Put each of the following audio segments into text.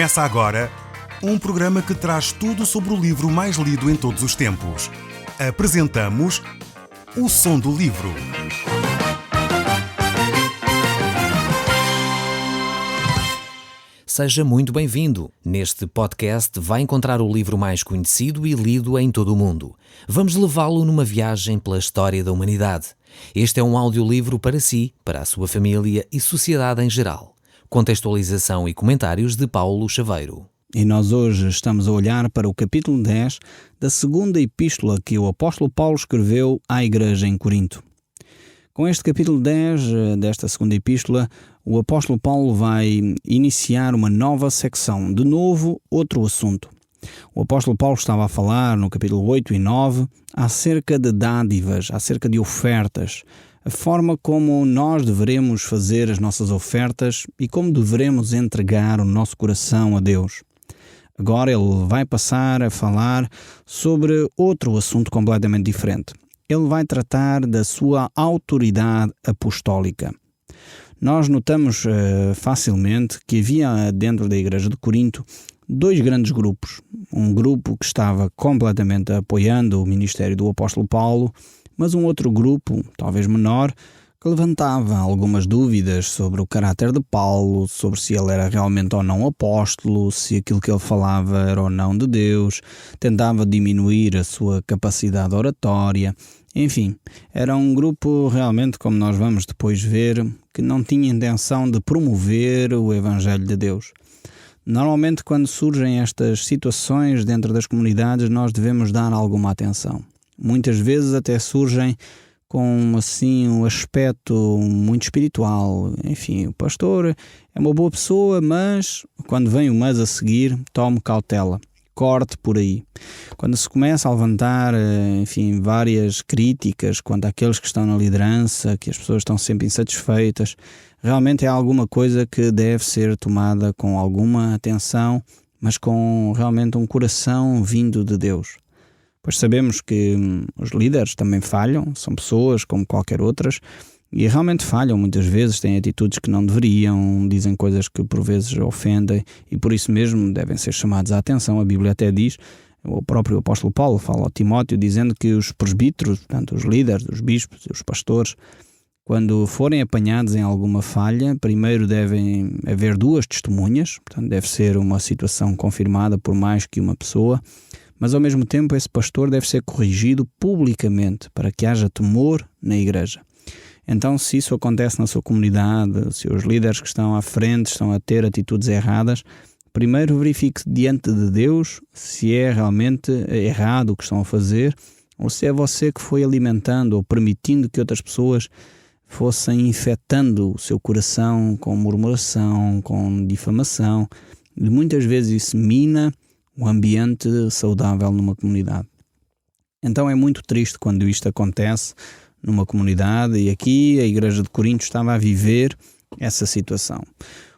Começa agora um programa que traz tudo sobre o livro mais lido em todos os tempos. Apresentamos O Som do Livro. Seja muito bem-vindo. Neste podcast vai encontrar o livro mais conhecido e lido em todo o mundo. Vamos levá-lo numa viagem pela história da humanidade. Este é um audiolivro para si, para a sua família e sociedade em geral. Contextualização e comentários de Paulo Chaveiro. E nós hoje estamos a olhar para o capítulo 10 da segunda epístola que o apóstolo Paulo escreveu à igreja em Corinto. Com este capítulo 10 desta segunda epístola, o apóstolo Paulo vai iniciar uma nova secção, de novo outro assunto. O apóstolo Paulo estava a falar no capítulo 8 e 9 acerca de dádivas, acerca de ofertas, a forma como nós devemos fazer as nossas ofertas e como devemos entregar o nosso coração a Deus. Agora ele vai passar a falar sobre outro assunto completamente diferente. Ele vai tratar da sua autoridade apostólica. Nós notamos facilmente que havia dentro da igreja de Corinto dois grandes grupos. Um grupo que estava completamente apoiando o ministério do apóstolo Paulo, mas um outro grupo, talvez menor, que levantava algumas dúvidas sobre o caráter de Paulo, sobre se ele era realmente ou não apóstolo, se aquilo que ele falava era ou não de Deus, tentava diminuir a sua capacidade oratória. Enfim, era um grupo realmente, como nós vamos depois ver, que não tinha intenção de promover o Evangelho de Deus. Normalmente, quando surgem estas situações dentro das comunidades, nós devemos dar alguma atenção. Muitas vezes até surgem com assim um aspecto muito espiritual. Enfim, o pastor é uma boa pessoa, mas quando vem o mas a seguir, tome cautela. Corte por aí. Quando se começa a levantar, várias críticas quanto àqueles que estão na liderança, que as pessoas estão sempre insatisfeitas, realmente é alguma coisa que deve ser tomada com alguma atenção, mas com realmente um coração vindo de Deus. Pois sabemos que os líderes também falham, são pessoas como qualquer outras, e realmente falham muitas vezes, têm atitudes que não deveriam, dizem coisas que por vezes ofendem e por isso mesmo devem ser chamados à atenção. A Bíblia até diz, o próprio apóstolo Paulo fala ao Timóteo dizendo que os presbíteros, portanto os líderes, os bispos e os pastores, quando forem apanhados em alguma falha, primeiro devem haver duas testemunhas, portanto deve ser uma situação confirmada por mais que uma pessoa, mas ao mesmo tempo esse pastor deve ser corrigido publicamente para que haja temor na igreja. Então, se isso acontece na sua comunidade, se os líderes que estão à frente estão a ter atitudes erradas, primeiro verifique diante de Deus se é realmente errado o que estão a fazer ou se é você que foi alimentando ou permitindo que outras pessoas fossem infectando o seu coração com murmuração, com difamação. E muitas vezes isso mina o ambiente saudável numa comunidade. Então é muito triste quando isto acontece numa comunidade, e aqui a igreja de Corinto estava a viver essa situação.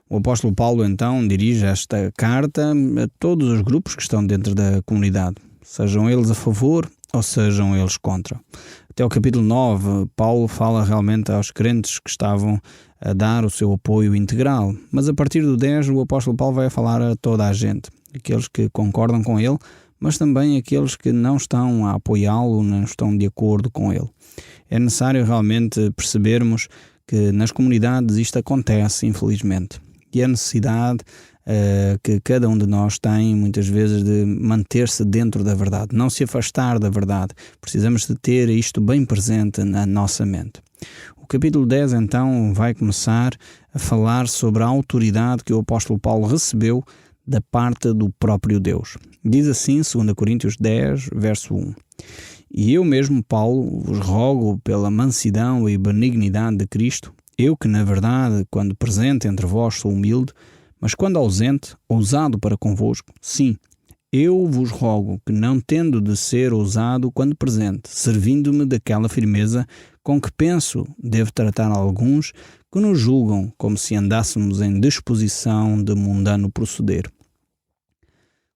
O apóstolo Paulo então dirige esta carta a todos os grupos que estão dentro da comunidade, sejam eles a favor ou sejam eles contra. Até o capítulo 9, Paulo fala realmente aos crentes que estavam a dar o seu apoio integral, mas a partir do 10 o apóstolo Paulo vai falar a toda a gente, aqueles que concordam com ele, mas também aqueles que não estão a apoiá-lo, não estão de acordo com ele. É necessário realmente percebermos que nas comunidades isto acontece, infelizmente. E a necessidade que cada um de nós tem, muitas vezes, de manter-se dentro da verdade, não se afastar da verdade. Precisamos de ter isto bem presente na nossa mente. O capítulo 10, então, vai começar a falar sobre a autoridade que o apóstolo Paulo recebeu da parte do próprio Deus. Diz assim, 2 Coríntios 10, verso 1. E eu mesmo, Paulo, vos rogo pela mansidão e benignidade de Cristo, eu que, na verdade, quando presente entre vós sou humilde, mas quando ausente, ousado para convosco, sim, eu vos rogo que, não tendo de ser ousado quando presente, servindo-me daquela firmeza com que penso devo tratar alguns que nos julgam como se andássemos em disposição de mundano proceder.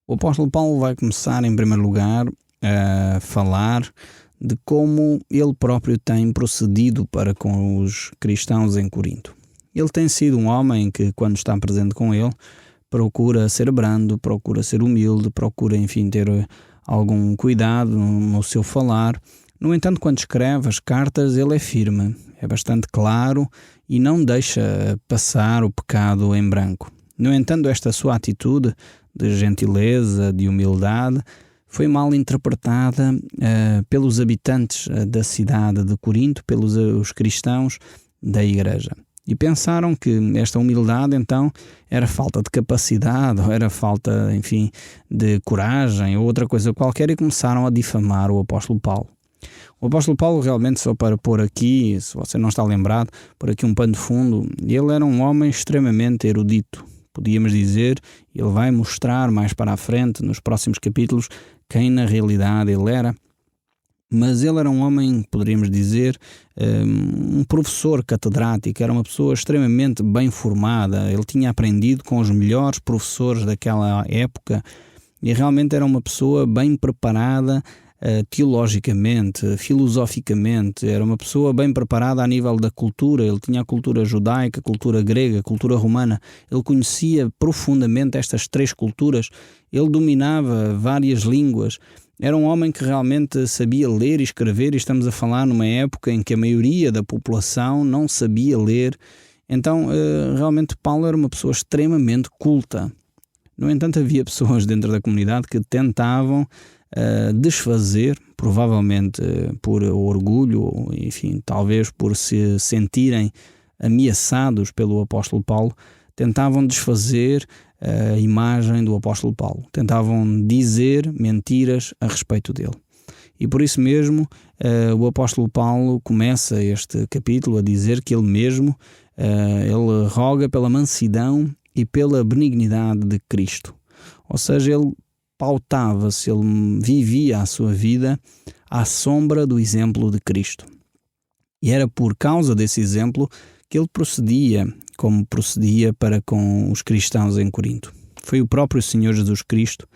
O apóstolo Paulo vai começar, em primeiro lugar, a falar de como ele próprio tem procedido para com os cristãos em Corinto. Ele tem sido um homem que, quando está presente com ele, procura ser brando, procura ser humilde, procura, enfim, ter algum cuidado no seu falar. No entanto, quando escreve as cartas, ele é firme, é bastante claro e não deixa passar o pecado em branco. No entanto, esta sua atitude de gentileza, de humildade, foi mal interpretada pelos habitantes da cidade de Corinto, pelos os cristãos da igreja. E pensaram que esta humildade, então, era falta de capacidade, ou era falta, enfim, de coragem, ou outra coisa qualquer, e começaram a difamar o apóstolo Paulo. O apóstolo Paulo, realmente, só para pôr aqui, se você não está lembrado, por aqui um pano de fundo, ele era um homem extremamente erudito. Podíamos dizer, ele vai mostrar mais para a frente, nos próximos capítulos, quem na realidade ele era. Mas ele era um homem, poderíamos dizer, um professor catedrático, era uma pessoa extremamente bem formada, ele tinha aprendido com os melhores professores daquela época e realmente era uma pessoa bem preparada teologicamente, filosoficamente, era uma pessoa bem preparada a nível da cultura. Ele tinha a cultura judaica, a cultura grega, a cultura romana, ele conhecia profundamente estas três culturas, ele dominava várias línguas. Era um homem que realmente sabia ler e escrever, e estamos a falar numa época em que a maioria da população não sabia ler. Então, realmente Paulo era uma pessoa extremamente culta. No entanto, havia pessoas dentro da comunidade que tentavam desfazer, provavelmente por orgulho, ou, enfim, talvez por se sentirem ameaçados pelo apóstolo Paulo, tentavam desfazer a imagem do apóstolo Paulo, tentavam dizer mentiras a respeito dele. E por isso mesmo o apóstolo Paulo começa este capítulo a dizer que ele mesmo ele roga pela mansidão e pela benignidade de Cristo. Ou seja, ele pautava-se, ele vivia a sua vida à sombra do exemplo de Cristo. E era por causa desse exemplo que ele procedia como procedia para com os cristãos em Corinto. Foi o próprio Senhor Jesus Cristo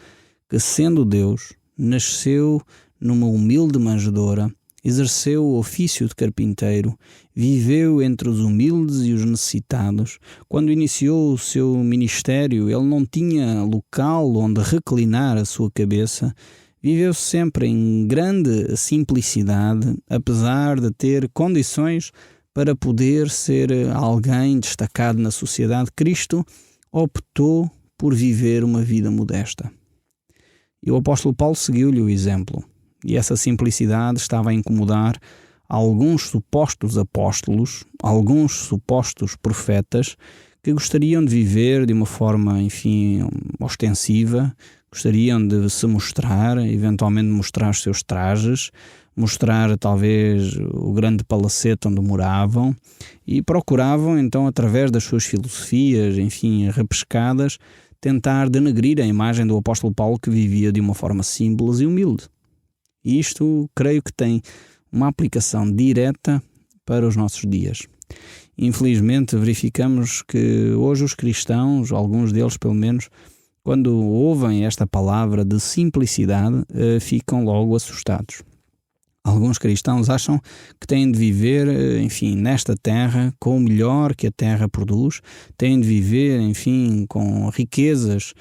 que, sendo Deus, nasceu numa humilde manjedoura, exerceu o ofício de carpinteiro, viveu entre os humildes e os necessitados. Quando iniciou o seu ministério, ele não tinha local onde reclinar a sua cabeça. Viveu sempre em grande simplicidade, apesar de ter condições para poder ser alguém destacado na sociedade. Cristo optou por viver uma vida modesta. E o apóstolo Paulo seguiu-lhe o exemplo. E essa simplicidade estava a incomodar alguns supostos apóstolos, alguns supostos profetas que gostariam de viver de uma forma, enfim, ostensiva, gostariam de se mostrar, eventualmente mostrar os seus trajes, mostrar talvez o grande palacete onde moravam e procuravam então, através das suas filosofias, enfim, repescadas, tentar denegrir a imagem do apóstolo Paulo, que vivia de uma forma simples e humilde. E isto creio que tem uma aplicação direta para os nossos dias. Infelizmente verificamos que hoje os cristãos, alguns deles pelo menos, quando ouvem esta palavra de simplicidade, ficam logo assustados. Alguns cristãos acham que têm de viver, enfim, nesta terra com o melhor que a terra produz, têm de viver, enfim, com riquezas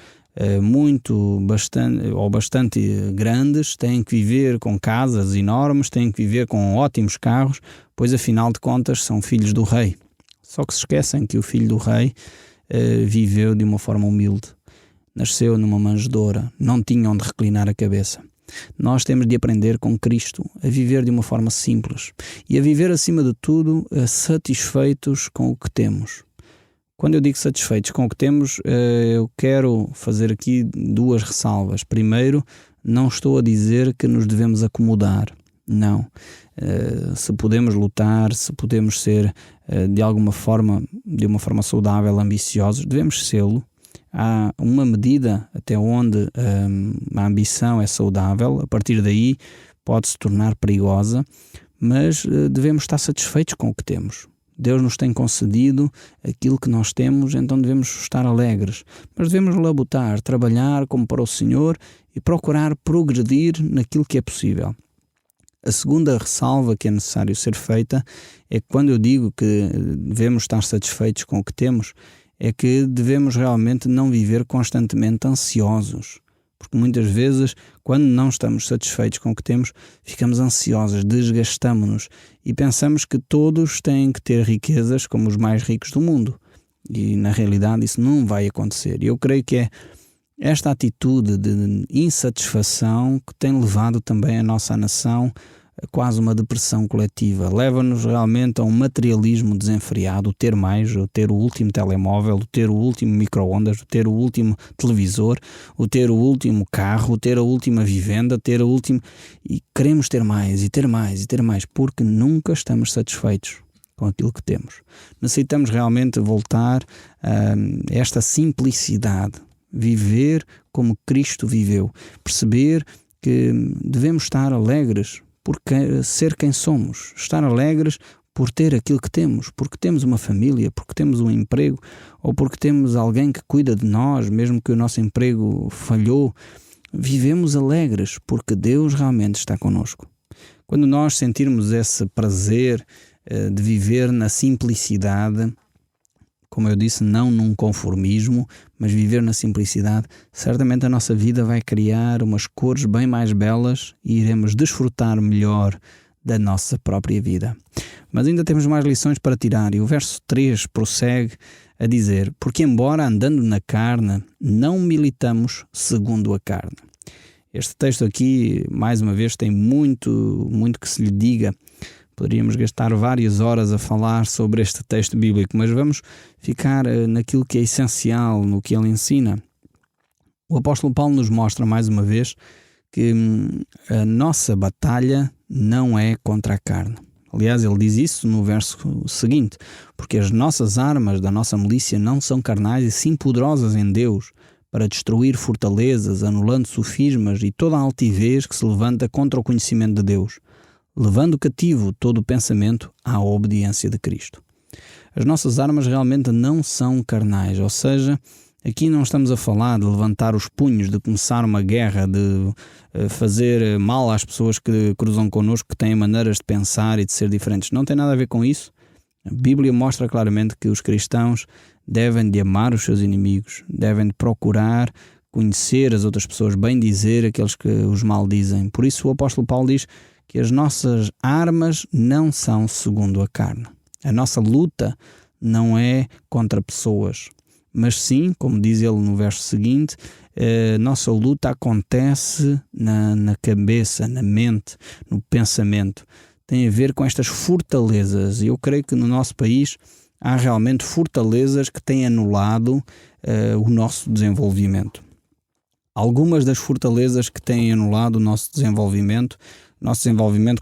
bastante grandes, têm que viver com casas enormes, têm que viver com ótimos carros, pois afinal de contas são filhos do rei. Só que se esquecem que o filho do rei viveu de uma forma humilde, nasceu numa manjedoura, não tinha onde reclinar a cabeça. Nós temos de aprender com Cristo a viver de uma forma simples e a viver acima de tudo satisfeitos com o que temos. Quando eu digo satisfeitos com o que temos, eu quero fazer aqui duas ressalvas. Primeiro, não estou a dizer que nos devemos acomodar. Não. Se podemos lutar, se podemos ser de uma forma saudável, ambiciosos, devemos sê-lo. Há uma medida até onde a ambição é saudável, a partir daí pode se tornar perigosa, mas devemos estar satisfeitos com o que temos. Deus nos tem concedido aquilo que nós temos, então devemos estar alegres. Mas devemos labutar, trabalhar como para o Senhor e procurar progredir naquilo que é possível. A segunda ressalva que é necessário ser feita é que quando eu digo que devemos estar satisfeitos com o que temos, é que devemos realmente não viver constantemente ansiosos. Porque muitas vezes, quando não estamos satisfeitos com o que temos, ficamos ansiosos, desgastamo-nos e pensamos que todos têm que ter riquezas como os mais ricos do mundo. E na realidade isso não vai acontecer. Eu creio que é esta atitude de insatisfação que tem levado também a nossa nação a quase uma depressão coletiva. Leva-nos realmente a um materialismo desenfreado, o ter mais, o ter o último telemóvel, o ter o último micro-ondas, o ter o último televisor, o ter o último carro, o ter a última vivenda, ter o último... E queremos ter mais, e ter mais, e ter mais, porque nunca estamos satisfeitos com aquilo que temos. Necessitamos realmente voltar a esta simplicidade, viver como Cristo viveu, perceber que devemos estar alegres por ser quem somos, estar alegres por ter aquilo que temos, porque temos uma família, porque temos um emprego, ou porque temos alguém que cuida de nós, mesmo que o nosso emprego falhou. Vivemos alegres porque Deus realmente está connosco. Quando nós sentirmos esse prazer de viver na simplicidade, como eu disse, não num conformismo, mas viver na simplicidade, certamente a nossa vida vai criar umas cores bem mais belas e iremos desfrutar melhor da nossa própria vida. Mas ainda temos mais lições para tirar, e o verso 3 prossegue a dizer: porque embora andando na carne, não militamos segundo a carne. Este texto aqui, mais uma vez, tem muito que se lhe diga. Poderíamos gastar várias horas a falar sobre este texto bíblico, mas vamos ficar naquilo que é essencial, no que ele ensina. O apóstolo Paulo nos mostra mais uma vez que a nossa batalha não é contra a carne. Aliás, ele diz isso no verso seguinte: porque as nossas armas da nossa milícia não são carnais e sim poderosas em Deus, para destruir fortalezas, anulando sofismas e toda a altivez que se levanta contra o conhecimento de Deus, levando cativo todo o pensamento à obediência de Cristo. As nossas armas realmente não são carnais, ou seja, aqui não estamos a falar de levantar os punhos, de começar uma guerra, de fazer mal às pessoas que cruzam connosco, que têm maneiras de pensar e de ser diferentes. Não tem nada a ver com isso. A Bíblia mostra claramente que os cristãos devem de amar os seus inimigos, devem de procurar conhecer as outras pessoas, bem dizer aqueles que os maldizem. Por isso o apóstolo Paulo diz que as nossas armas não são segundo a carne. A nossa luta não é contra pessoas, mas sim, como diz ele no verso seguinte, a nossa luta acontece na cabeça, na mente, no pensamento. Tem a ver com estas fortalezas. E eu creio que no nosso país há realmente fortalezas que têm anulado o nosso desenvolvimento. Algumas das fortalezas que têm anulado o nosso desenvolvimento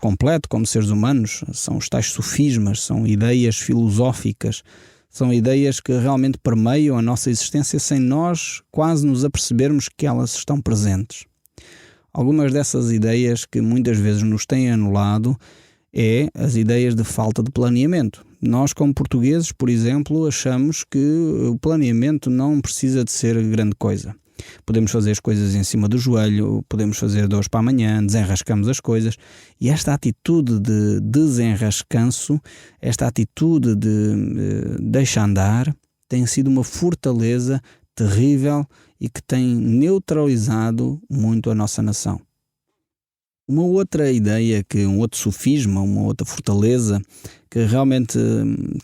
completo como seres humanos, são os tais sofismas, são ideias filosóficas, são ideias que realmente permeiam a nossa existência sem nós quase nos apercebermos que elas estão presentes. Algumas dessas ideias que muitas vezes nos têm anulado é as ideias de falta de planeamento. Nós, como portugueses, por exemplo, achamos que o planeamento não precisa de ser grande coisa. Podemos fazer as coisas em cima do joelho, podemos fazer de hoje para amanhã, desenrascamos as coisas. E esta atitude de desenrascanço, esta atitude de deixa andar, tem sido uma fortaleza terrível e que tem neutralizado muito a nossa nação. Uma outra ideia, um outro sofisma, uma outra fortaleza que realmente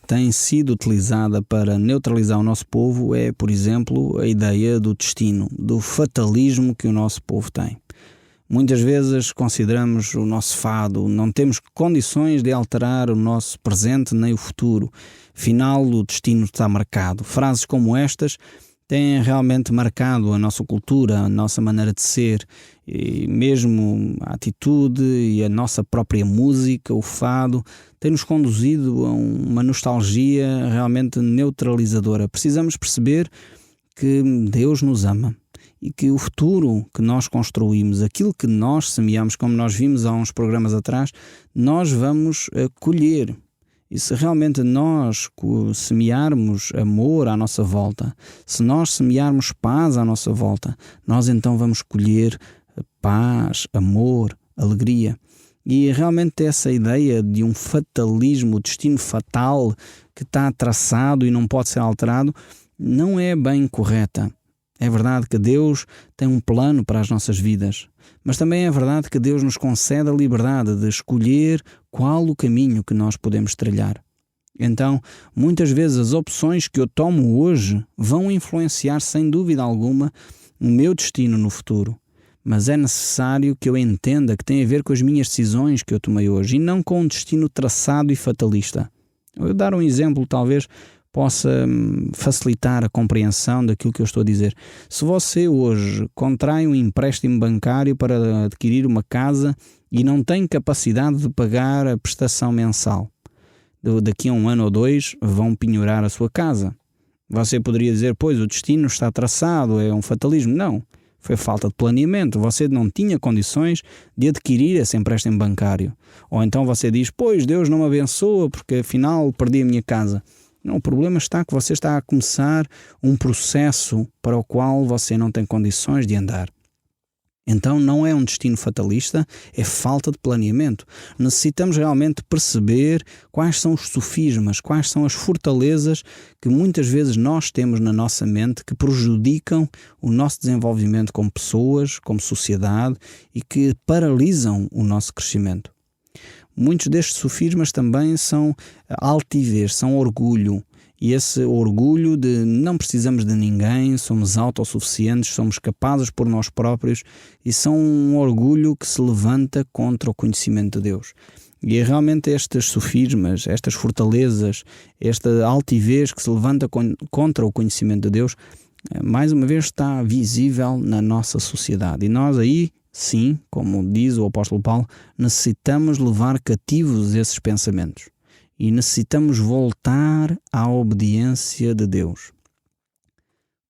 tem sido utilizada para neutralizar o nosso povo é, por exemplo, a ideia do destino, do fatalismo que o nosso povo tem. Muitas vezes consideramos o nosso fado, não temos condições de alterar o nosso presente nem o futuro. Afinal, o destino está marcado. Frases como estas têm realmente marcado a nossa cultura, a nossa maneira de ser, e mesmo a atitude e a nossa própria música, o fado, tem-nos conduzido a uma nostalgia realmente neutralizadora. Precisamos perceber que Deus nos ama e que o futuro que nós construímos, aquilo que nós semeamos, como nós vimos há uns programas atrás, nós vamos colher. E se realmente nós semearmos amor à nossa volta, se nós semearmos paz à nossa volta, nós então vamos colher paz, amor, alegria. E realmente essa ideia de um fatalismo, o destino fatal que está traçado e não pode ser alterado, não é bem correta. É verdade que Deus tem um plano para as nossas vidas, mas também é verdade que Deus nos concede a liberdade de escolher qual o caminho que nós podemos trilhar. Então, muitas vezes as opções que eu tomo hoje vão influenciar sem dúvida alguma o meu destino no futuro. Mas é necessário que eu entenda que tem a ver com as minhas decisões que eu tomei hoje e não com um destino traçado e fatalista. Eu vou dar um exemplo, talvez possa facilitar a compreensão daquilo que eu estou a dizer. Se você hoje contrai um empréstimo bancário para adquirir uma casa e não tem capacidade de pagar a prestação mensal, daqui a 1 ano ou 2 vão penhorar a sua casa. Você poderia dizer, pois o destino está traçado, é um fatalismo. Não, foi falta de planeamento. Você não tinha condições de adquirir esse empréstimo bancário. Ou então você diz, pois Deus não me abençoa porque afinal perdi a minha casa. Não, o problema está que você está a começar um processo para o qual você não tem condições de andar. Então não é um destino fatalista, é falta de planeamento. Necessitamos realmente perceber quais são os sofismas, quais são as fortalezas que muitas vezes nós temos na nossa mente que prejudicam o nosso desenvolvimento como pessoas, como sociedade e que paralisam o nosso crescimento. Muitos destes sofismas também são altivez, são orgulho. E esse orgulho de não precisamos de ninguém, somos autossuficientes, somos capazes por nós próprios, e são um orgulho que se levanta contra o conhecimento de Deus. E é realmente estes sofismas, estas fortalezas, esta altivez que se levanta contra o conhecimento de Deus, mais uma vez está visível na nossa sociedade. E nós aí, sim, como diz o apóstolo Paulo, necessitamos levar cativos esses pensamentos. E necessitamos voltar à obediência de Deus.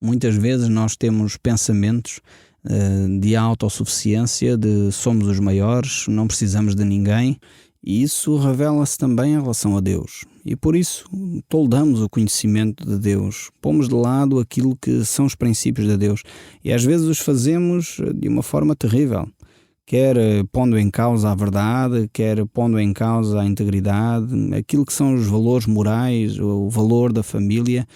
Muitas vezes nós temos pensamentos de autossuficiência, de somos os maiores, não precisamos de ninguém, e isso revela-se também em relação a Deus. E por isso toldamos o conhecimento de Deus, pomos de lado aquilo que são os princípios de Deus, e às vezes os fazemos de uma forma terrível. Quer pondo em causa a verdade, quer pondo em causa a integridade, aquilo que são os valores morais, o valor da família,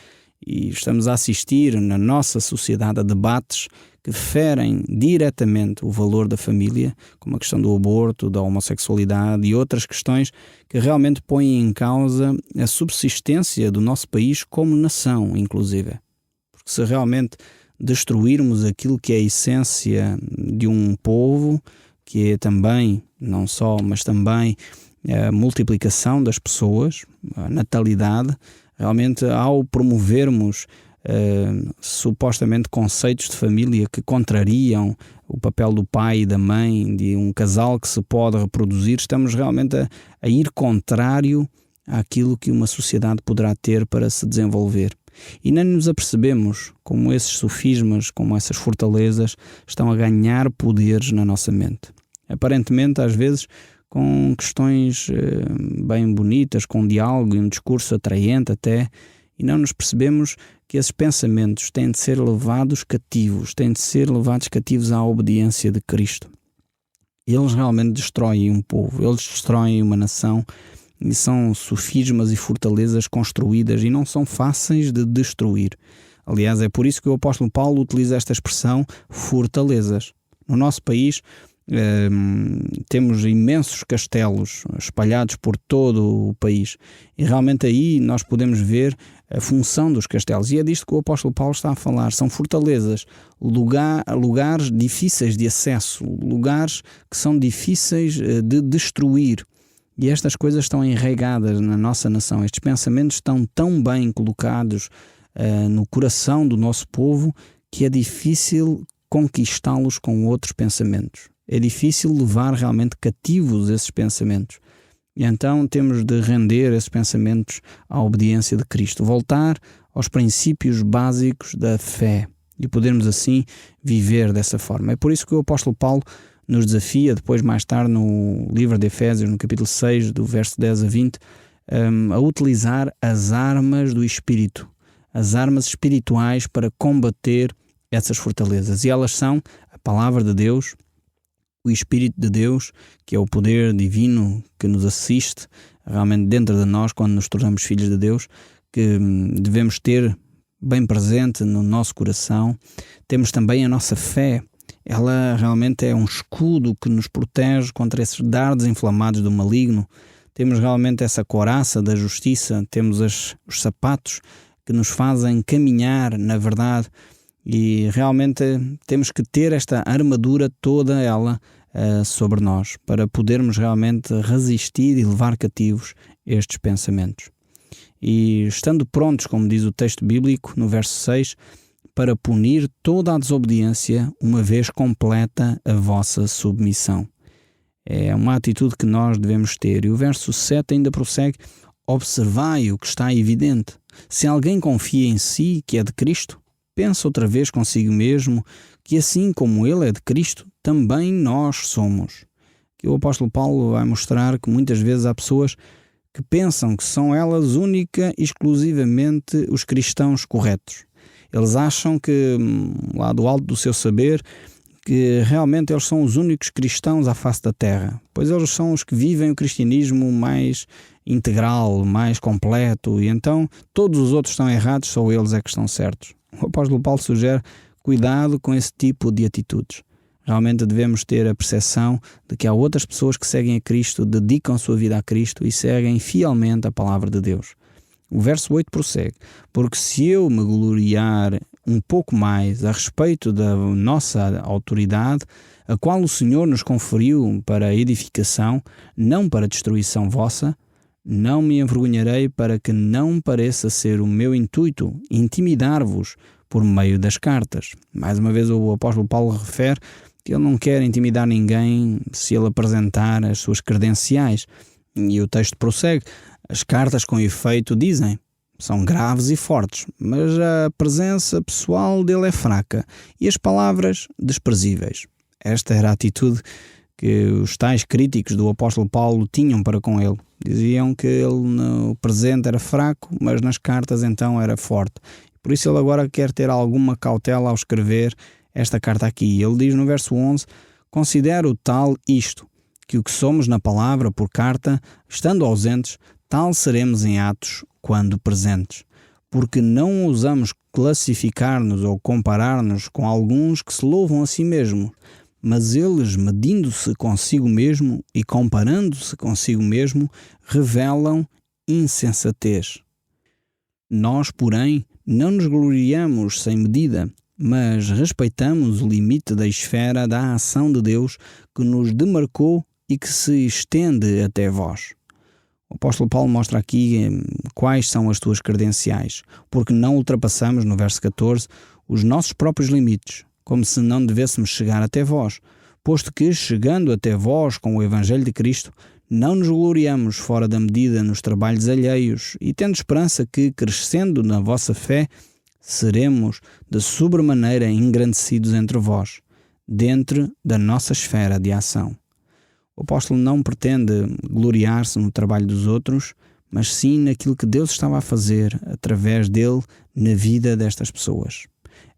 e estamos a assistir na nossa sociedade a debates que ferem diretamente o valor da família, como a questão do aborto, da homossexualidade e outras questões que realmente põem em causa a subsistência do nosso país como nação, inclusive. Porque se realmente destruirmos aquilo que é a essência de um povo, que é também, não só, mas também a multiplicação das pessoas, a natalidade, realmente ao promovermos supostamente conceitos de família que contrariam o papel do pai e da mãe, de um casal que se pode reproduzir, estamos realmente a ir contrário àquilo que uma sociedade poderá ter para se desenvolver. E nem nos apercebemos como esses sofismas, como essas fortalezas estão a ganhar poderes na nossa mente. Aparentemente, às vezes, com questões bem bonitas, com um diálogo e um discurso atraente até, e não nos percebemos que esses pensamentos têm de ser levados cativos, têm de ser levados cativos à obediência de Cristo. Eles realmente destroem um povo, eles destroem uma nação, e são sofismas e fortalezas construídas e não são fáceis de destruir. Aliás, é por isso que o apóstolo Paulo utiliza esta expressão fortalezas. No nosso país temos imensos castelos espalhados por todo o país e realmente aí nós podemos ver a função dos castelos, e é disto que o apóstolo Paulo está a falar. São fortalezas, lugares difíceis de acesso, lugares que são difíceis de destruir. E estas coisas estão enraigadas na nossa nação. Estes pensamentos estão tão bem colocados no coração do nosso povo que é difícil conquistá-los com outros pensamentos. É difícil levar realmente cativos esses pensamentos. E então temos de render esses pensamentos à obediência de Cristo. Voltar aos princípios básicos da fé e podermos assim viver dessa forma. É por isso que o apóstolo Paulo nos desafia, depois mais tarde no livro de Efésios, no capítulo 6, do verso 10 a 20, a utilizar as armas do Espírito, as armas espirituais para combater essas fortalezas. E elas são a palavra de Deus, o Espírito de Deus, que é o poder divino que nos assiste realmente dentro de nós quando nos tornamos filhos de Deus, que devemos ter bem presente no nosso coração. Temos também a nossa fé. Ela realmente é um escudo que nos protege contra esses dardos inflamados do maligno. Temos realmente essa couraça da justiça, temos os sapatos que nos fazem caminhar na verdade, e realmente temos que ter esta armadura toda ela sobre nós, para podermos realmente resistir e levar cativos estes pensamentos. E estando prontos, como diz o texto bíblico no verso 6, para punir toda a desobediência, uma vez completa a vossa submissão. É uma atitude que nós devemos ter. E o verso 7 ainda prossegue: observai o que está evidente. Se alguém confia em si que é de Cristo, pensa outra vez consigo mesmo que assim como ele é de Cristo, também nós somos. Que o apóstolo Paulo vai mostrar que muitas vezes há pessoas que pensam que são elas única e exclusivamente os cristãos corretos. Eles acham que, lá do alto do seu saber, que realmente eles são os únicos cristãos à face da terra, pois eles são os que vivem o cristianismo mais integral, mais completo, e então todos os outros estão errados, só eles é que estão certos. O apóstolo Paulo sugere cuidado com esse tipo de atitudes. Realmente devemos ter a percepção de que há outras pessoas que seguem a Cristo, dedicam a sua vida a Cristo e seguem fielmente a palavra de Deus. O verso 8 prossegue: porque se eu me gloriar um pouco mais a respeito da nossa autoridade, a qual o Senhor nos conferiu para a edificação, não para a destruição vossa, não me envergonharei, para que não pareça ser o meu intuito intimidar-vos por meio das cartas. Mais uma vez o apóstolo Paulo refere que ele não quer intimidar ninguém se ele apresentar as suas credenciais. E o texto prossegue: as cartas com efeito, dizem, são graves e fortes, mas a presença pessoal dele é fraca e as palavras desprezíveis. Esta era a atitude que os tais críticos do apóstolo Paulo tinham para com ele. Diziam que ele no presente era fraco, mas nas cartas então era forte. Por isso ele agora quer ter alguma cautela ao escrever esta carta aqui. Ele diz no verso 11: considero tal isto, que o que somos na palavra por carta, estando ausentes, tal seremos em atos quando presentes. Porque não ousamos classificar-nos ou comparar-nos com alguns que se louvam a si mesmos, mas eles, medindo-se consigo mesmo e comparando-se consigo mesmo, revelam insensatez. Nós, porém, não nos gloriamos sem medida, mas respeitamos o limite da esfera da ação de Deus que nos demarcou e que se estende até vós. O apóstolo Paulo mostra aqui quais são as tuas credenciais, porque não ultrapassamos, no verso 14, os nossos próprios limites, como se não devêssemos chegar até vós, posto que, chegando até vós com o Evangelho de Cristo, não nos gloriamos fora da medida nos trabalhos alheios, e tendo esperança que, crescendo na vossa fé, seremos de sobremaneira engrandecidos entre vós, dentro da nossa esfera de ação. O apóstolo não pretende gloriar-se no trabalho dos outros, mas sim naquilo que Deus estava a fazer através dele na vida destas pessoas.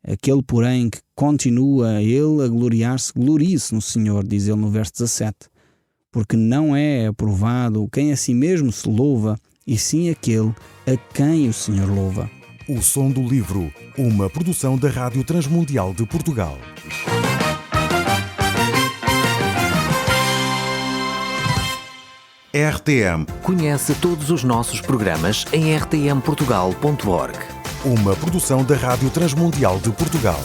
Aquele, porém, que continua ele a gloriar-se, glorie-se no Senhor, diz ele no verso 17, porque não é aprovado quem a si mesmo se louva, e sim aquele a quem o Senhor louva. O Som do Livro, uma produção da Rádio Transmundial de Portugal. RTM. Conhece todos os nossos programas em rtmportugal.org. Uma produção da Rádio Transmundial de Portugal.